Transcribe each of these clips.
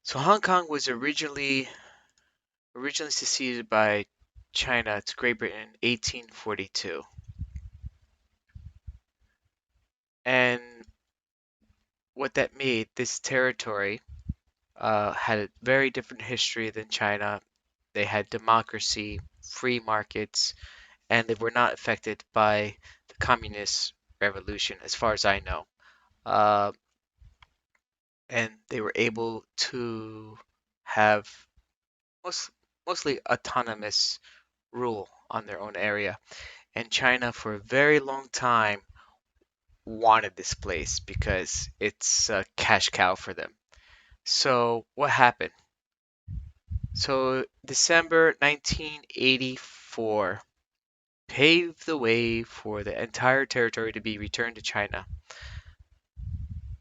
So Hong Kong was originally seceded by China to Great Britain in 1842. And what that made, this territory had a very different history than China. They had democracy, free markets, and they were not affected by the communist revolution, as far as I know. Uh, and they were able to have most, mostly autonomous rule on their own area. And China, for a very long time, wanted this place because it's a cash cow for them. So, what happened? So, December 1984 paved the way for the entire territory to be returned to China,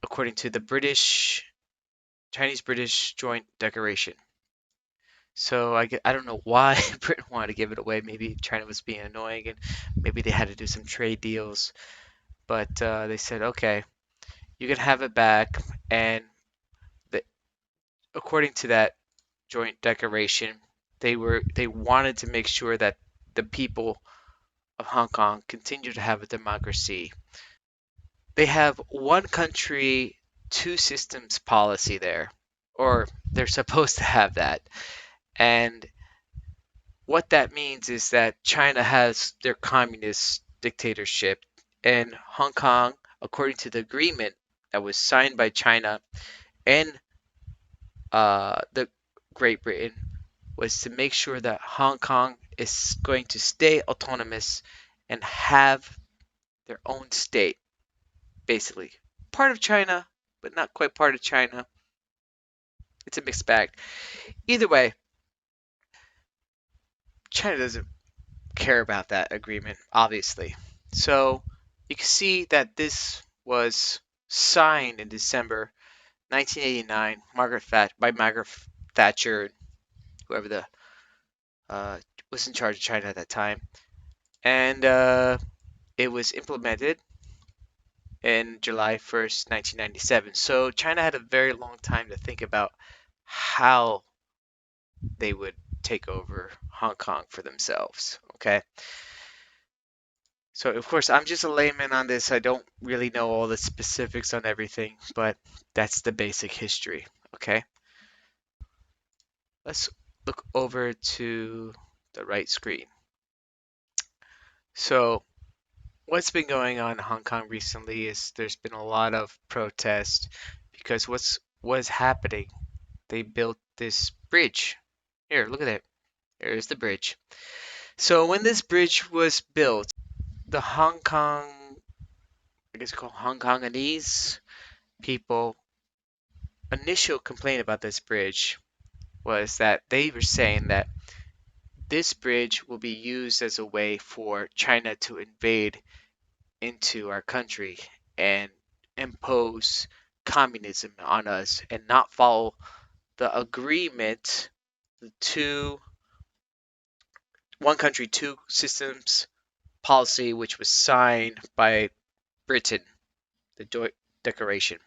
according to the Chinese-British Joint Declaration. So I don't know why Britain wanted to give it away. Maybe China was being annoying and maybe they had to do some trade deals. But they said, okay, you can have it back. And the, according to that joint declaration, they wanted to make sure that the people of Hong Kong continue to have a democracy. They have one country, two systems policy there, or they're supposed to have that. And what that means is that China has their communist dictatorship, and Hong Kong, according to the agreement that was signed by China and the Great Britain, was to make sure that Hong Kong is going to stay autonomous and have their own state, basically. Part of China, but not quite part of China. It's a mixed bag. Either way, China doesn't care about that agreement, obviously. So you can see that this was signed in December 1989 by Margaret Thatcher, whoever the uh, was in charge of China at that time, and it was implemented in July 1st, 1997. So China had a very long time to think about how they would take over Hong Kong for themselves. Okay. So, of course, I'm just a layman on this. I don't really know all the specifics on everything, but that's the basic history. Okay. Let's look over to the right screen. So, what's been going on in Hong Kong recently is there's been a lot of protest because what's happening? They built this bridge. Here, look at it. There's the bridge. So when this bridge was built, the Hong Kong, I guess called Hong Kongese people, initial complaint about this bridge was that they were saying that this bridge will be used as a way for China to invade into our country and impose communism on us and not follow the agreement, the two one country, two systems policy, which was signed by Britain, the Declaration.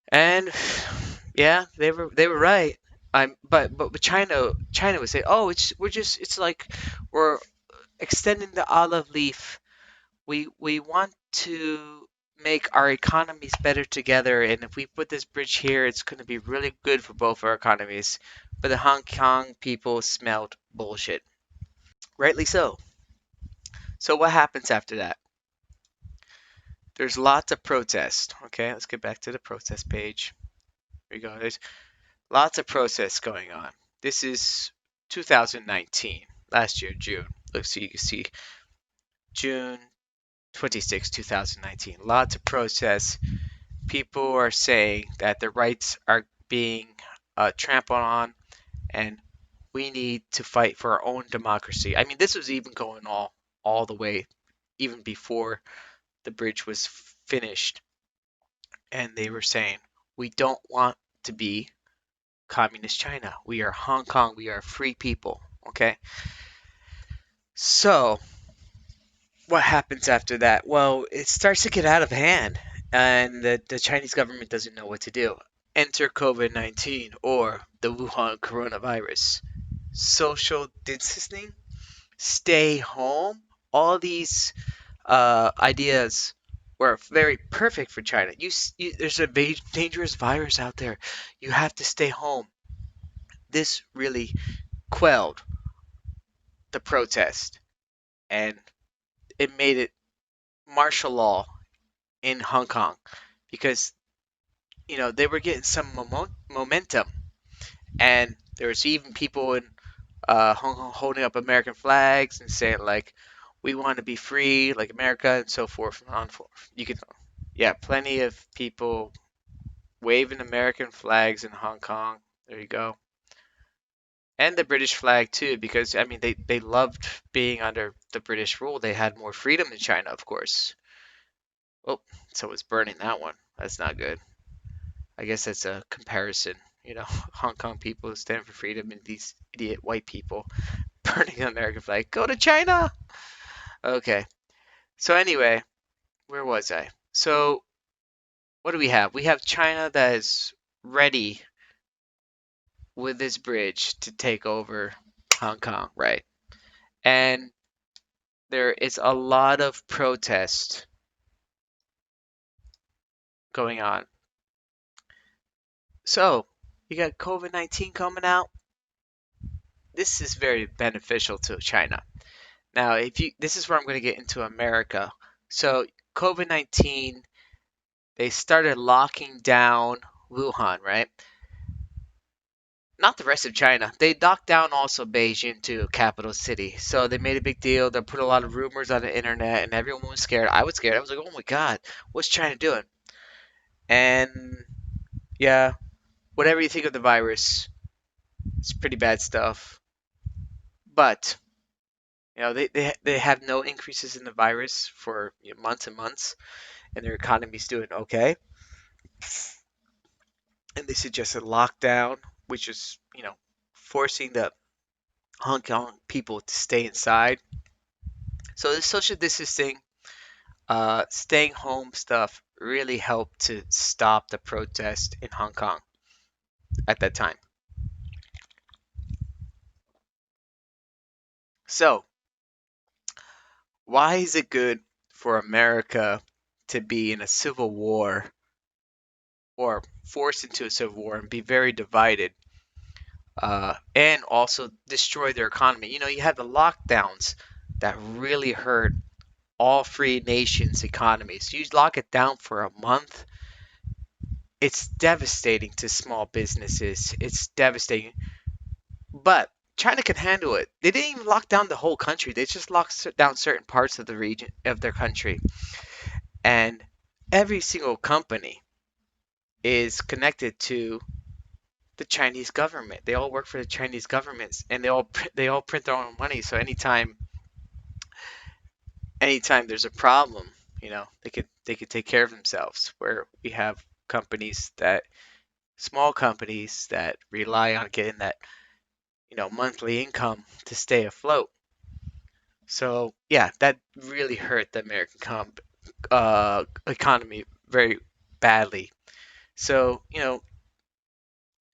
And yeah, they were right. But China would say, oh, it's like we're extending the olive leaf. We want to make our economies better together, and if we put this bridge here, it's going to be really good for both our economies. But the Hong Kong people smelled bullshit, rightly so. So what happens after that? There's lots of protest. Okay, let's get back to the protest page. Here we go. There's lots of protests going on. This is 2019, last year, June. Let's see, you can see June 26, 2019. Lots of protests. People are saying that their rights are being trampled on, and we need to fight for our own democracy. I mean, this was even going all the way, even before the bridge was finished, and they were saying we don't want to be communist China. We are Hong Kong. We are free people. Okay. So what happens after that? Well, it starts to get out of hand, and the Chinese government doesn't know what to do. Enter COVID-19 or the Wuhan coronavirus. Social distancing, stay home, all these ideas were very perfect for China. There's a dangerous virus out there. You have to stay home. This really quelled the protest and it made it martial law in Hong Kong because they were getting some momentum and there was even people in Hong Kong holding up American flags and saying like we want to be free like America and so forth and on forth. You can yeah, plenty of people waving American flags in Hong Kong. There you go. And the British flag too, because I mean they loved being under the British rule. They had more freedom than China, of course. Oh, so it's burning that one. That's not good. I guess that's a comparison. Hong Kong people stand for freedom, and these idiot white people burning the American flag. Go to China. Okay. So anyway, where was I? So what do we have? We have China that is ready with this bridge to take over Hong Kong, right? And there is a lot of protest going on. So, you got COVID-19 coming out. This is very beneficial to China. Now, if you this is where I'm going to get into America. So, COVID-19, they started locking down Wuhan, right? Not the rest of China. They locked down also Beijing too, capital city. So they made a big deal. They put a lot of rumors on the internet, and everyone was scared. I was scared. I was like, "Oh my God, what's China doing?" And yeah, whatever you think of the virus, it's pretty bad stuff. But they have no increases in the virus for months and months, and their economy's doing okay. And they suggested lockdown, which is forcing the Hong Kong people to stay inside. So the social distancing, staying home stuff really helped to stop the protest in Hong Kong at that time. So why is it good for America to be in a civil war or forced into a civil war and be very divided and also destroy their economy? You have the lockdowns that really hurt all free nations' economies. You lock it down for a month, it's devastating to small businesses. It's devastating. But China can handle it. They didn't even lock down the whole country. They just locked down certain parts of the region of their country. And every single company is connected to the Chinese government. They all work for the Chinese governments, and they all print their own money. So anytime there's a problem, they could take care of themselves. Where we have companies that small companies that rely on getting that monthly income to stay afloat. So yeah, that really hurt the American economy very badly. So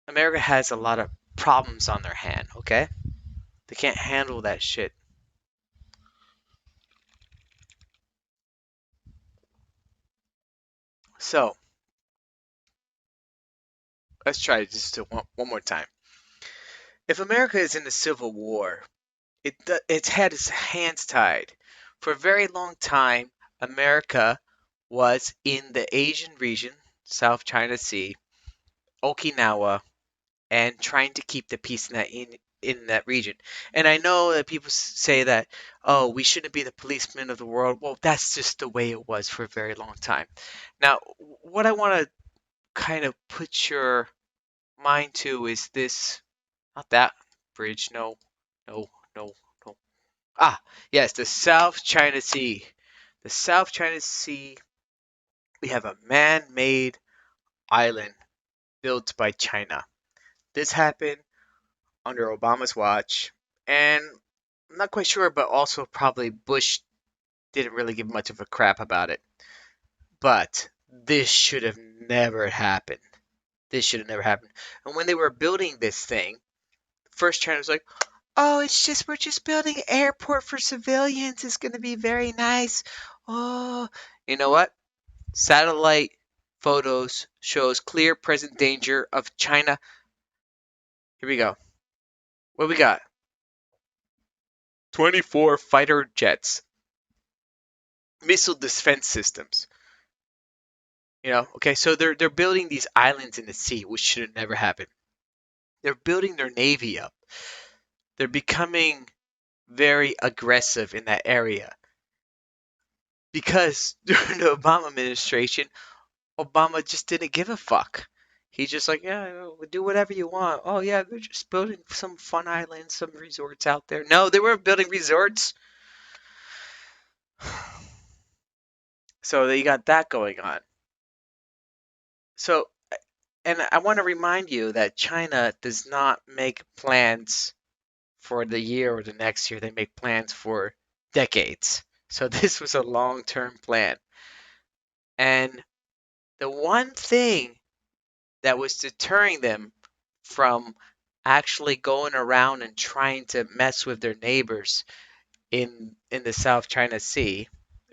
America has a lot of problems on their hand. Okay, they can't handle that shit. So let's try this one more time. If America is in a civil war, it's had its hands tied. For a very long time, America was in the Asian region, South China Sea, Okinawa, and trying to keep the peace in that region. And I know that people say that, oh, we shouldn't be the policemen of the world. Well, that's just the way it was for a very long time. Now, what I want to kind of put your mind to is this, not that bridge, no, no, no, no. Ah, yes, the South China Sea. The South China Sea, we have a man-made island built by China. This happened under Obama's watch, and I'm not quite sure, but also probably Bush didn't really give much of a crap about it. But this should have never happened. This should have never happened. And when they were building this thing, first China was like, "Oh, we're just building an airport for civilians. It's gonna be very nice." Oh, you know what? Satellite photos shows clear present danger of China. Here we go. What we got? 24 fighter jets, missile defense systems. Okay, so they're building these islands in the sea, which should have never happened. They're building their navy up. They're becoming very aggressive in that area because during the Obama administration, Obama just didn't give a fuck. He's just like, yeah, do whatever you want. Oh yeah, they're just building some fun islands, some resorts out there. No, they weren't building resorts. So you got that going on. So, and I want to remind you that China does not make plans for the year or the next year. They make plans for decades. So this was a long-term plan. And the one thing that was deterring them from actually going around and trying to mess with their neighbors in the South China Sea.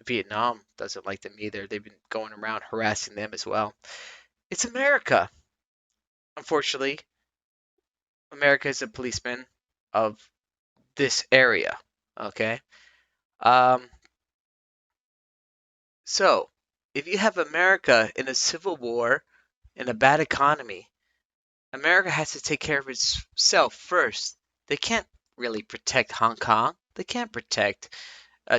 Vietnam doesn't like them either. They've been going around harassing them as well. It's America. Unfortunately, America is a policeman of this area. Okay. Um, so if you have America in a civil war in a bad economy, America has to take care of itself first. They can't really protect Hong Kong. They can't protect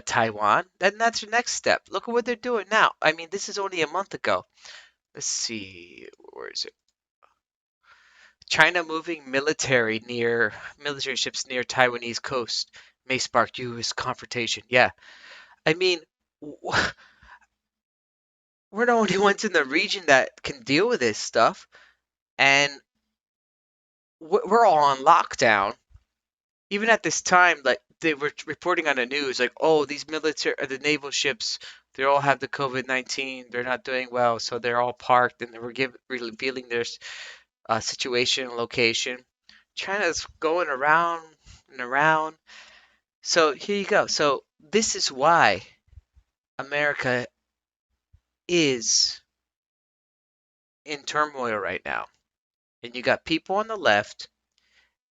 Taiwan. And that's the next step. Look at what they're doing now. I mean, this is only a month ago. Let's see, where is it? China moving military ships near Taiwanese coast may spark U.S. confrontation. Yeah, I mean, we're the only ones in the region that can deal with this stuff, and we're all on lockdown. Even at this time, like they were reporting on the news, like, oh, the naval ships, they all have the COVID-19. They're not doing well, so they're all parked, and they were revealing their situation and location. China's going around and around. So here you go. So this is why America is in turmoil right now. And you got people on the left,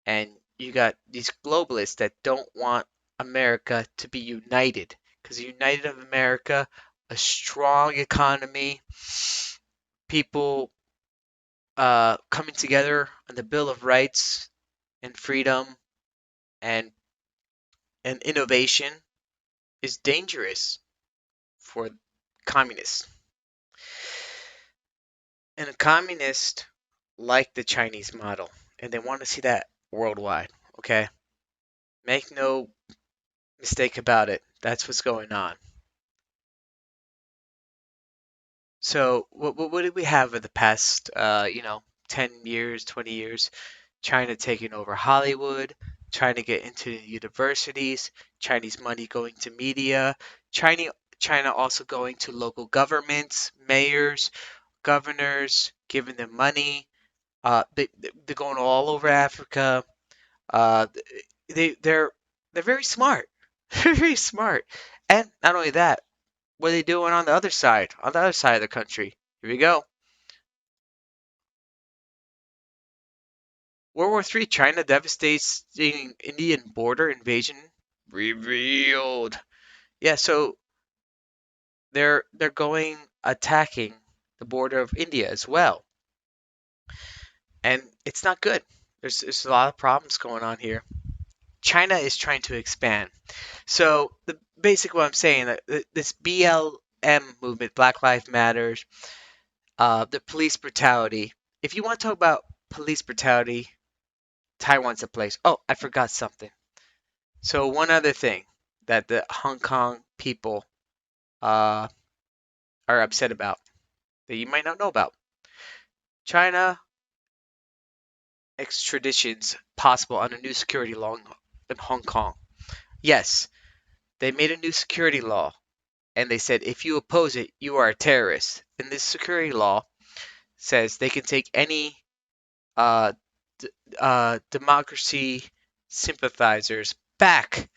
and you got these globalists that don't want America to be united. Because the United of America, a strong economy, people coming together on the Bill of Rights and freedom and innovation is dangerous for communists. And a communist like the Chinese model, and they want to see that worldwide. Okay, make no mistake about it. That's what's going on. So, what did we have in the past? 10 years, 20 years. China taking over Hollywood, trying to get into universities, Chinese money going to media, China also going to local governments, mayors, governors, giving them money. They're going all over Africa. Uh, they they're very smart, very smart. And not only that, what are they doing on the other side? On the other side of the country. Here we go. World War III, China devastating Indian border invasion revealed. Yeah, so they're going attacking the border of India as well, and it's not good. There's a lot of problems going on here. China is trying to expand. So the basic what I'm saying that this BLM movement, Black Lives Matters, the police brutality. If you want to talk about police brutality, Taiwan's a place. Oh, I forgot something. So one other thing that the Hong Kong people uh, are upset about that you might not know about. China extraditions possible on a new security law in Hong Kong. Yes, they made a new security law and they said if you oppose it, you are a terrorist. And this security law says they can take any uh, democracy sympathizers back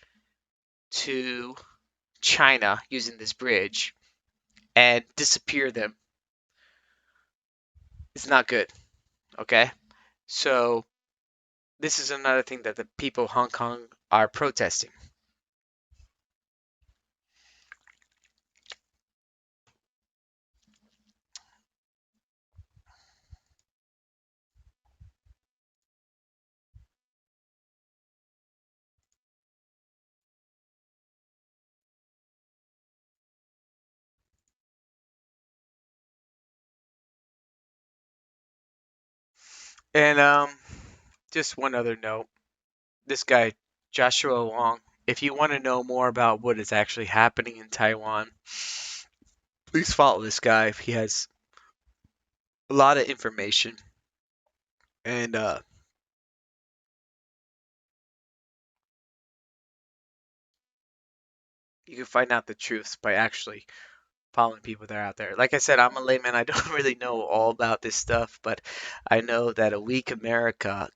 to China using this bridge and disappear them is not good. Okay, so this is another thing that the people of Hong Kong are protesting. And just one other note. This guy, Joshua Wong, if you want to know more about what is actually happening in Taiwan, please follow this guy. He has a lot of information, and you can find out the truth by actually following people that are out there. Like I said, I'm a layman. I don't really know all about this stuff, but I know that a weak America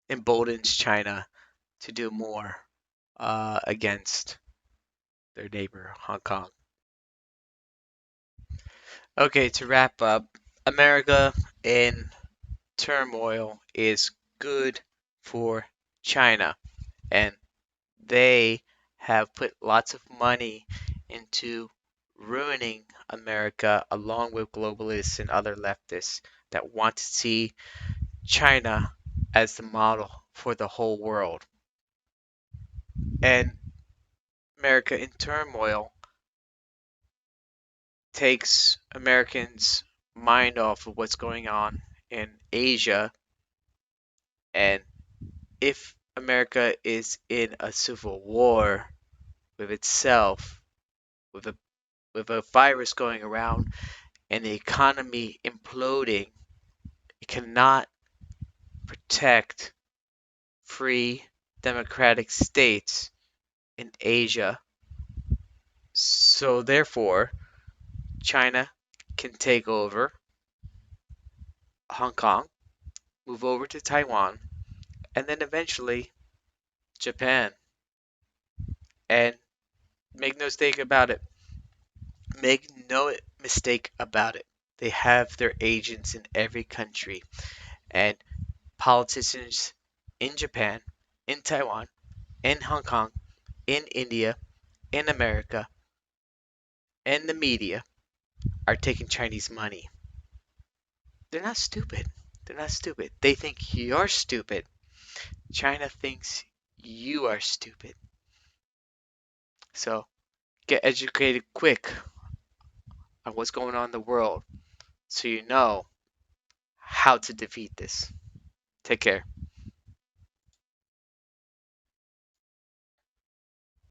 emboldens China to do more against their neighbor, Hong Kong. Okay, to wrap up, America in turmoil is good for China, and they have put lots of money into ruining America along with globalists and other leftists that want to see China as the model for the whole world. And America in turmoil takes Americans' mind off of what's going on in Asia. And if America is in a civil war with itself, with a virus going around and the economy imploding, it cannot protect free democratic states in Asia. So therefore, China can take over Hong Kong, move over to Taiwan, and then eventually Japan. And make no mistake about it. Make no mistake about it. They have their agents in every country. And politicians in Japan, in Taiwan, in Hong Kong, in India, in America, and the media are taking Chinese money. They're not stupid. They're not stupid. They think you're stupid. China thinks you are stupid. So get educated quick on what's going on in the world so you know how to defeat this. Take care.